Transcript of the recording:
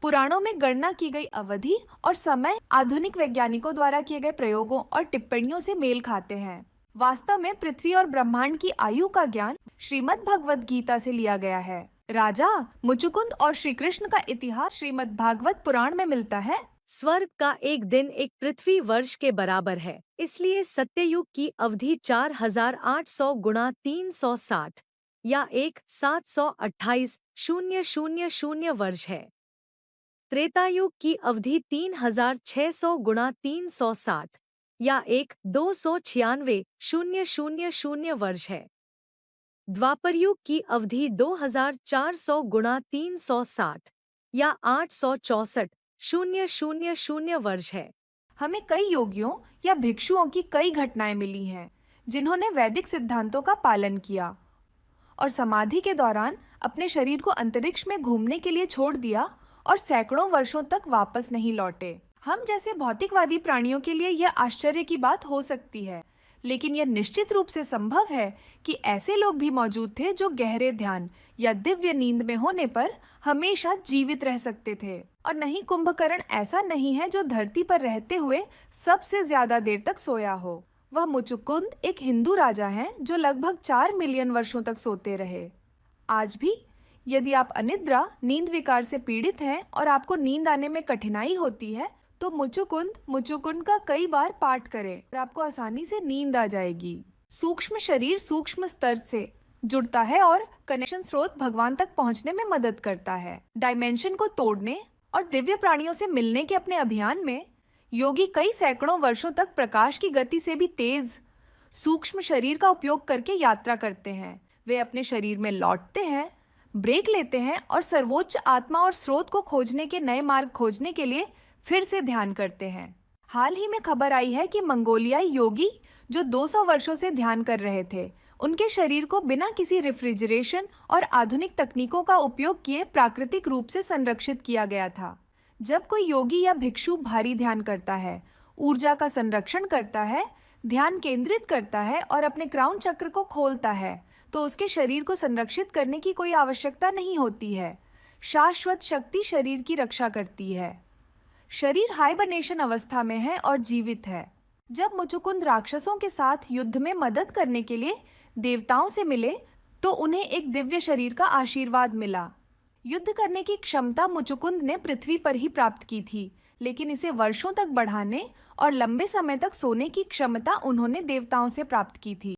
पुराणों में गणना की गई अवधि और समय आधुनिक वैज्ञानिकों द्वारा किए गए प्रयोगों और टिप्पणियों से मेल खाते हैं। वास्तव में पृथ्वी और ब्रह्मांड की आयु का ज्ञान श्रीमद् भगवत गीता से लिया गया है। राजा मुचुकुंद और श्री कृष्ण का इतिहास श्रीमद् भागवत पुराण में मिलता है। स्वर्ग का एक दिन एक पृथ्वी वर्ष के बराबर है, इसलिए सत्ययुग की अवधि 4800 गुणा 360 या 1728,000 वर्ष है। त्रेतायुग की अवधि 3600 गुणा 360 या 1296,000 वर्ष है। द्वापरयुग की अवधि 2400 गुणा 360 या 864,000 वर्ष है। हमें कई योगियों या भिक्षुओं की कई घटनाएं मिली हैं जिन्होंने वैदिक सिद्धांतों का पालन किया और समाधि के दौरान अपने शरीर को अंतरिक्ष में घूमने के लिए छोड़ दिया और सैकड़ों वर्षों तक वापस नहीं लौटे। हम जैसे भौतिकवादी प्राणियों के लिए यह आश्चर्य की बात हो सकती है, लेकिन यह निश्चित रूप से संभव है कि ऐसे लोग भी मौजूद थे जो गहरे ध्यान या दिव्य नींद में होने पर हमेशा जीवित रह सकते थे। और नहीं, कुंभकर्ण ऐसा नहीं है जो धरती पर रहते हुए सबसे ज्यादा देर तक सोया हो। वह मुचुकुंद एक हिंदू राजा हैं जो लगभग 4 मिलियन वर्षों तक सोते रहे। आज भी यदि आप अनिद्रा नींद विकार से पीड़ित हैं और आपको नींद आने में कठिनाई होती है तो मुचुकुंद का कई बार पाठ करें और आपको आसानी से नींद आ जाएगी। सूक्ष्म शरीर सूक्ष्म स्तर से जुड़ता है और कनेक्शन स्रोत भगवान तक पहुंचने में मदद करता है। डायमेंशन को तोड़ने और दिव्य प्राणियों से मिलने के अपने अभियान में योगी कई सैकड़ों वर्षों तक प्रकाश की गति से भी तेज सूक्ष्म शरीर का उपयोग करके यात्रा करते हैं। वे अपने शरीर में लौटते हैं, ब्रेक लेते हैं और सर्वोच्च आत्मा और स्रोत को खोजने के नए मार्ग खोजने के लिए फिर से ध्यान करते हैं। हाल ही में खबर आई है कि मंगोलियाई योगी जो 200 वर्षों से ध्यान कर रहे थे, उनके शरीर को बिना किसी रेफ्रिजरेशन और आधुनिक तकनीकों का उपयोग किए प्राकृतिक रूप से संरक्षित किया गया था। जब कोई योगी या भिक्षु भारी ध्यान करता है, ऊर्जा का संरक्षण करता है, ध्यान केंद्रित करता है और अपने क्राउन चक्र को खोलता है, तो उसके शरीर को संरक्षित करने की कोई आवश्यकता नहीं होती है। शाश्वत शक्ति शरीर की रक्षा करती है। शरीर हाइबरनेशन अवस्था में है और जीवित है। जब मुचुकुंद राक्षसों के साथ युद्ध में मदद करने के लिए देवताओं से मिले तो उन्हें एक दिव्य शरीर का आशीर्वाद मिला। युद्ध करने की क्षमता मुचुकुंद ने पृथ्वी पर ही प्राप्त की थी, लेकिन इसे वर्षों तक बढ़ाने और लंबे समय तक सोने की क्षमता उन्होंने देवताओं से प्राप्त की थी।